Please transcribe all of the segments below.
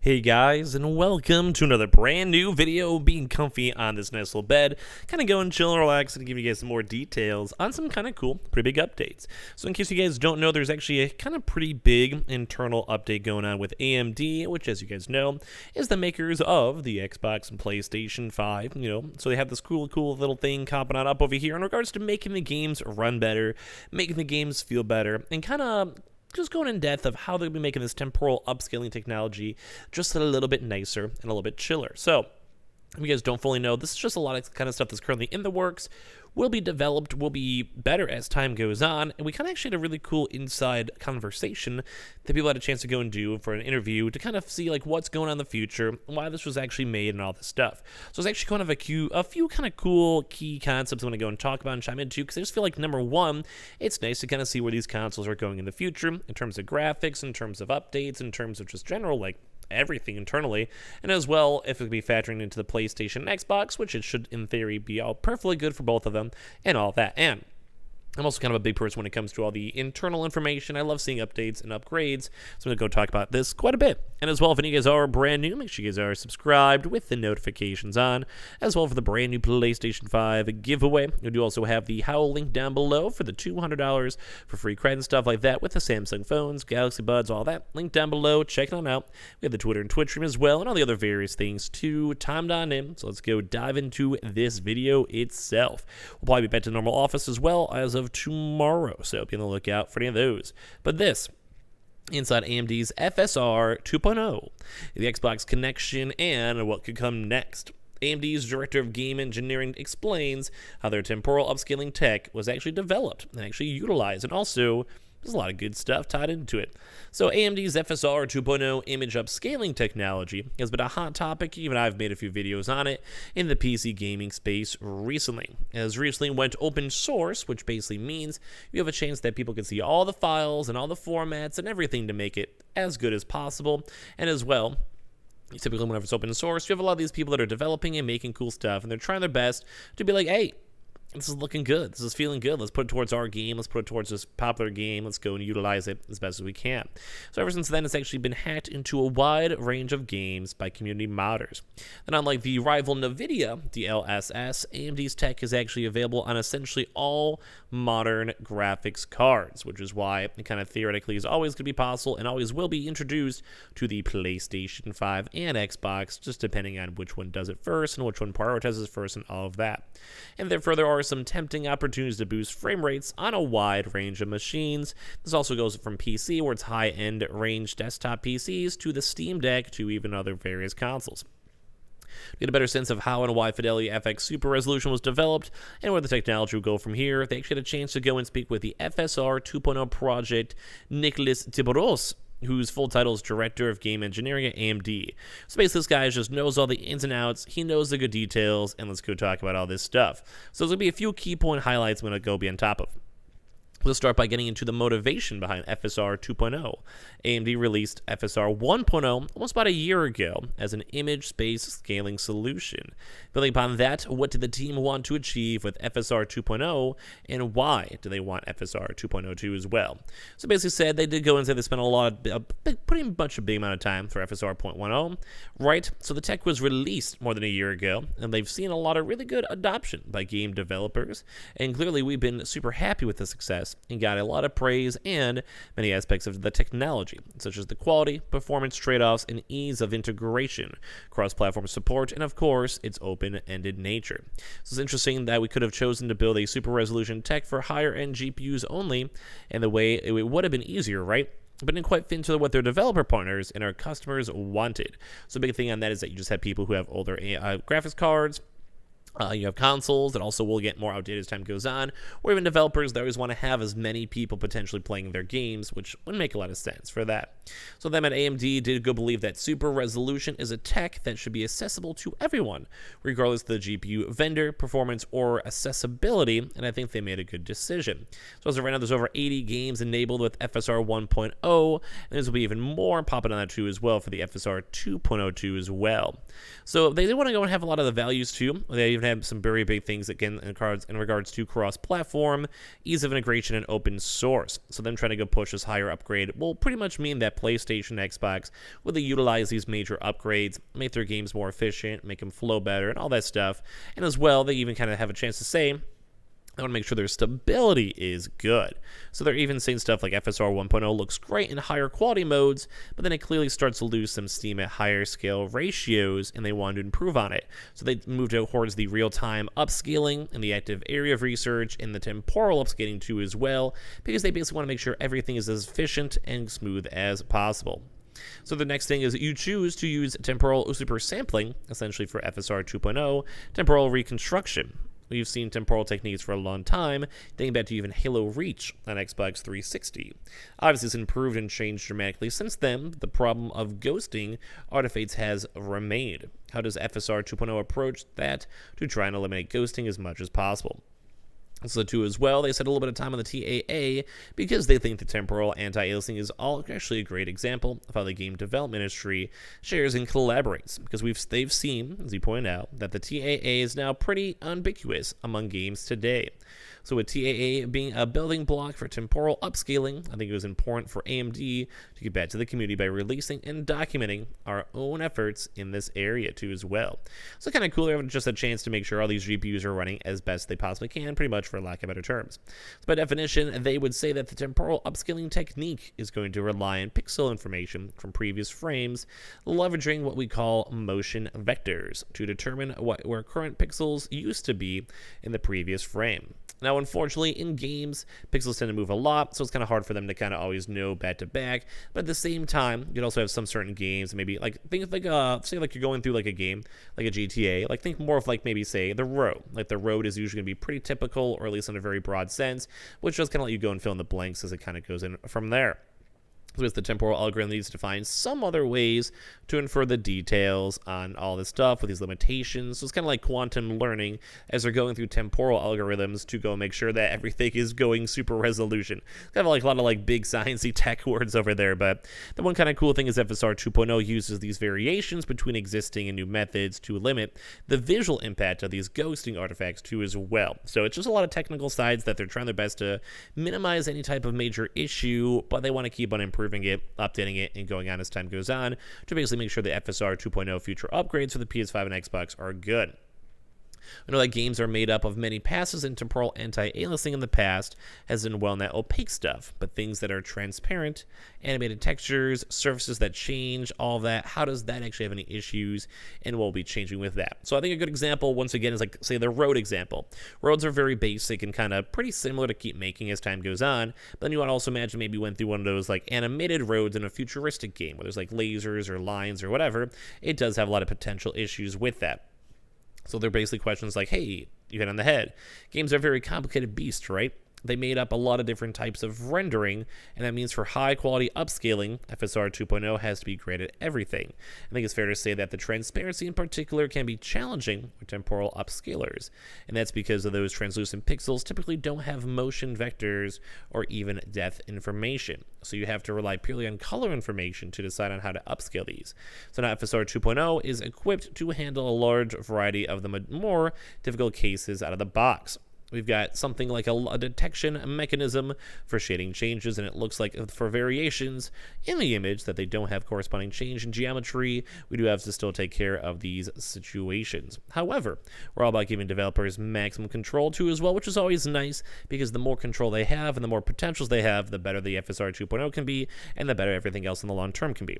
Hey guys, and welcome to another brand new video. Being comfy on this nice little bed, kind of going chill and relax, and give you guys some more details on some kind of cool, pretty big updates. So in case you guys don't know, there's actually a kind of pretty big internal update going on with AMD, which, as you guys know, is the makers of the Xbox and PlayStation 5. So they have this cool little thing popping on up over here in regards to making the games run better, making the games feel better, and kind of just going in depth of how they'll be making this temporal upscaling technology just a little bit nicer and a little bit chiller. So, if you guys don't fully know, this is just a lot of kind of stuff that's currently in the works, will be developed, will be better as time goes on, and we kind of actually had a really cool inside conversation that people had a chance to go and do for an interview to kind of see like what's going on in the future, and why this was actually made and all this stuff. So it's actually kind of a few kind of cool key concepts I want to go and talk about and chime into, because I just feel like, number one, it's nice to kind of see where these consoles are going in the future in terms of graphics, in terms of updates, in terms of just general like everything internally, and as well if it could be factoring into the PlayStation and Xbox, which it should in theory be all perfectly good for both of them and all that. And I'm also kind of a big person when it comes to all the internal information. I love seeing updates and upgrades, so I'm going to go talk about this quite a bit. And as well, if any of you guys are brand new, make sure you guys are subscribed with the notifications on, as well for the brand new PlayStation 5 giveaway. We do also have the Howl link down below for the $200 for free credit and stuff like that with the Samsung phones, Galaxy Buds, all that. Link down below. Check it on out. We have the Twitter and Twitch stream as well, and all the other various things too timed on in. So let's go dive into this video itself. We'll probably be back to normal office as well as of tomorrow, so be on the lookout for any of those. But this inside AMD's FSR 2.0, the Xbox connection, and what could come next. AMD's Director of Game Engineering explains how their temporal upscaling tech was actually developed and actually utilized, and also there's a lot of good stuff tied into it. So AMD's FSR 2.0 image upscaling technology has been a hot topic. Even I've made a few videos on it in the PC gaming space recently. It has recently went open source, which basically means you have a chance that people can see all the files and all the formats and everything to make it as good as possible. And as well, typically whenever it's open source, you have a lot of these people that are developing and making cool stuff, and they're trying their best to be like, hey, this is looking good. This is feeling good. Let's put it towards our game. Let's put it towards this popular game. Let's go and utilize it as best as we can. So ever since then, it's actually been hacked into a wide range of games by community modders. And unlike the rival NVIDIA DLSS, AMD's tech is actually available on essentially all modern graphics cards, which is why it kind of theoretically is always going to be possible and always will be introduced to the PlayStation 5 and Xbox, just depending on which one does it first and which one prioritizes first and all of that. And therefore, there are some tempting opportunities to boost frame rates on a wide range of machines. This also goes from PC, where it's high-end range desktop PCs, to the Steam Deck, to even other various consoles. To get a better sense of how and why Fidelity FX Super Resolution was developed and where the technology will go from here, they actually had a chance to go and speak with the FSR 2.0 project Nicholas Tiboros, whose full title is Director of Game Engineering at AMD. So basically, this guy just knows all the ins and outs, he knows the good details, and let's go talk about all this stuff. So there's going to be a few key point highlights I'm going to go be on top of. We'll start by getting into the motivation behind FSR 2.0. AMD released FSR 1.0 almost about a year ago as an image space scaling solution. Building upon that, what did the team want to achieve with FSR 2.0, and why do they want FSR 2.02 as well? So basically said, they did go and say they spent putting a big amount of time for FSR 1.0, right? So the tech was released more than a year ago, and they've seen a lot of really good adoption by game developers, and clearly we've been super happy with the success and got a lot of praise and many aspects of the technology, such as the quality, performance trade-offs, and ease of integration, cross-platform support, and of course, its open-ended nature. So it's interesting that we could have chosen to build a super resolution tech for higher-end GPUs only, and the way it would have been easier, right? But didn't quite fit into what their developer partners and our customers wanted. So the big thing on that is that you just have people who have older graphics cards. You have consoles that also will get more outdated as time goes on, or even developers that always want to have as many people potentially playing their games, which would make a lot of sense for that. So them at AMD did go believe that super resolution is a tech that should be accessible to everyone, regardless of the GPU vendor, performance, or accessibility, and I think they made a good decision. So as of right now, there's over 80 games enabled with FSR 1.0, and there's will be even more popping on that too as well for the FSR 2.02 as well. So they did want to go and have a lot of the values too. They even have some very big things again in regards to cross-platform, ease of integration, and open source. So them trying to go push this higher upgrade will pretty much mean that PlayStation, Xbox, will they utilize these major upgrades, make their games more efficient, make them flow better, and all that stuff. And as well, they even kind of have a chance to say, I want to make sure their stability is good. So they're even saying stuff like FSR 1.0 looks great in higher quality modes, but then it clearly starts to lose some steam at higher scale ratios, and they want to improve on it. So they moved out towards the real-time upscaling and the active area of research and the temporal upscaling too as well, because they basically want to make sure everything is as efficient and smooth as possible. So the next thing is that you choose to use temporal super sampling, essentially for FSR 2.0, temporal reconstruction. We've seen temporal techniques for a long time, dating back to even Halo Reach on Xbox 360. Obviously, it's improved and changed dramatically since then. The problem of ghosting artifacts has remained. How does FSR 2.0 approach that to try and eliminate ghosting as much as possible? So too as well, they spent a little bit of time on the TAA because they think the temporal anti-aliasing is actually a great example of how the game development industry shares and collaborates, because they've seen, as you pointed out, that the TAA is now pretty ubiquitous among games today. So with TAA being a building block for temporal upscaling, I think it was important for AMD to get back to the community by releasing and documenting our own efforts in this area too as well. So kind of cool, they're just a chance to make sure all these GPUs are running as best they possibly can, pretty much for lack of better terms. So by definition, they would say that the temporal upscaling technique is going to rely on pixel information from previous frames, leveraging what we call motion vectors to determine where current pixels used to be in the previous frame. Now, unfortunately, in games, pixels tend to move a lot, so it's kind of hard for them to kind of always know back-to-back. But at the same time, you can also have some certain games, maybe like things like, say like you're going through like a game, like a GTA, like think more of like maybe say the road. Like the road is usually going to be pretty typical, or at least in a very broad sense, which just kind of let you go and fill in the blanks as it kind of goes in from there. So the temporal algorithm needs to find some other ways to infer the details on all this stuff with these limitations. So it's kind of like quantum learning as they're going through temporal algorithms to go make sure that everything is going super resolution. Kind of like a lot of like big sciencey tech words over there, but the one kind of cool thing is FSR 2.0 uses these variations between existing and new methods to limit the visual impact of these ghosting artifacts too as well. So it's just a lot of technical sides that they're trying their best to minimize any type of major issue, but they want to keep on improving it, updating it, and going on as time goes on to basically make sure the FSR 2.0 future upgrades for the PS5 and Xbox are good. We know that games are made up of many passes, and temporal anti-aliasing in the past has done well in that opaque stuff, but things that are transparent, animated textures, surfaces that change, all of that, how does that actually have any issues, and we'll be changing with that. So I think a good example, once again, is like, say, the road example. Roads are very basic and kind of pretty similar to keep making as time goes on, but then you want to also imagine maybe you went through one of those like animated roads in a futuristic game where there's like lasers or lines or whatever. It does have a lot of potential issues with that. So they're basically questions like, hey, you hit on the head. Games are very complicated beasts, right? They made up a lot of different types of rendering, and that means for high-quality upscaling, FSR 2.0 has to be great at everything. I think it's fair to say that the transparency in particular can be challenging with temporal upscalers, and that's because of those translucent pixels typically don't have motion vectors or even depth information. So you have to rely purely on color information to decide on how to upscale these. So now FSR 2.0 is equipped to handle a large variety of the more difficult cases out of the box. We've got something like a detection mechanism for shading changes, and it looks like for variations in the image that they don't have corresponding change in geometry, we do have to still take care of these situations. However, we're all about giving developers maximum control too as well, which is always nice, because the more control they have and the more potentials they have, the better the FSR 2.0 can be, and the better everything else in the long term can be.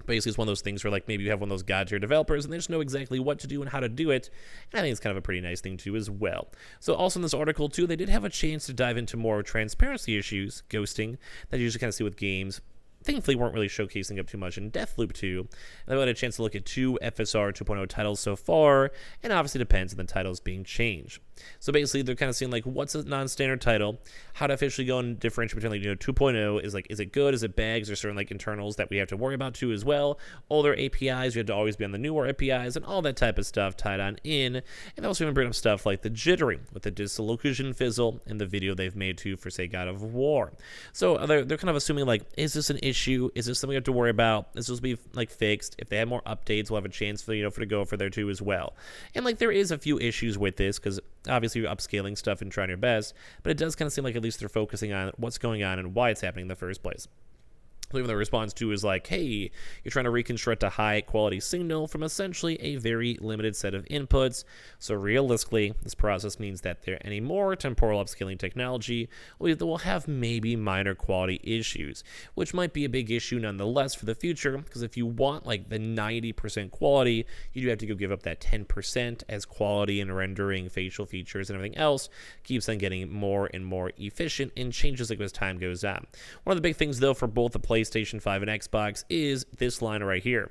Basically, it's one of those things where like maybe you have one of those god-tier developers and they just know exactly what to do and how to do it, and I think it's kind of a pretty nice thing too as well. So also in this article too, they did have a chance to dive into more transparency issues, ghosting, that you usually kind of see with games. Thankfully, weren't really showcasing up too much in Deathloop 2. And we had a chance to look at 2 FSR 2.0 titles so far, and obviously depends on the titles being changed. So basically, they're kind of seeing like, what's a non-standard title, how to officially go and differentiate between like 2.0 is like, is it good, is it bad, is there certain like internals that we have to worry about too as well, older APIs, you have to always be on the newer APIs, and all that type of stuff tied on in. And also even bring up stuff like the jittering with the disillusion fizzle in the video they've made too for say God of War. So they're kind of assuming like, is this an issue issue? Is this something we have to worry about? This will be like fixed. If they have more updates, we'll have a chance for for to go for there too as well. And like there is a few issues with this because obviously you're upscaling stuff and trying your best, but it does kind of seem like at least they're focusing on what's going on and why it's happening in the first place. So even the response to is like, hey, you're trying to reconstruct a high quality signal from essentially a very limited set of inputs. So realistically, this process means that there any more temporal upscaling technology will have maybe minor quality issues, which might be a big issue nonetheless for the future, because if you want like the 90% quality, you do have to go give up that 10% as quality and rendering facial features and everything else keeps on getting more and more efficient and changes like as time goes on. One of the big things though for both the PlayStation 5 and Xbox is this line right here.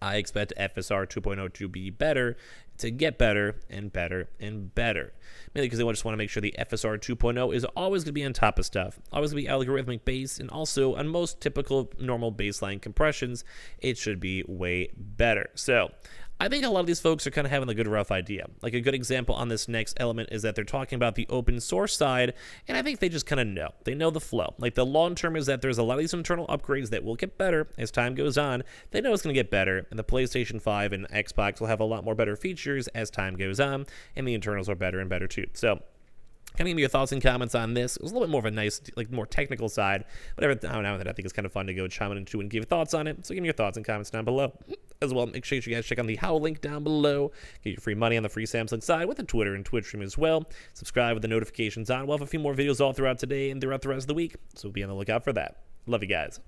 I expect FSR 2.0 to be better, to get better and better and better. Mainly because they just want to make sure the FSR 2.0 is always going to be on top of stuff, always going to be algorithmic based, and also on most typical normal baseline compressions, it should be way better. So I think a lot of these folks are kind of having a good rough idea. Like a good example on this next element is that they're talking about the open source side, and I think they just kind of know. They know the flow. Like the long term is that there's a lot of these internal upgrades that will get better as time goes on. They know it's going to get better, and the PlayStation 5 and Xbox will have a lot more better features as time goes on, and the internals are better and better too. So kind of give me your thoughts and comments on this. It was a little bit more of a nice, like more technical side, but every now and then I think it's kind of fun to go chime into and give thoughts on it. So give me your thoughts and comments down below. As well, make sure you guys check on the How link down below. Get your free money on the free Samsung side with a Twitter and Twitch stream as well. Subscribe with the notifications on. We'll have a few more videos all throughout today and throughout the rest of the week, so be on the lookout for that. Love you guys.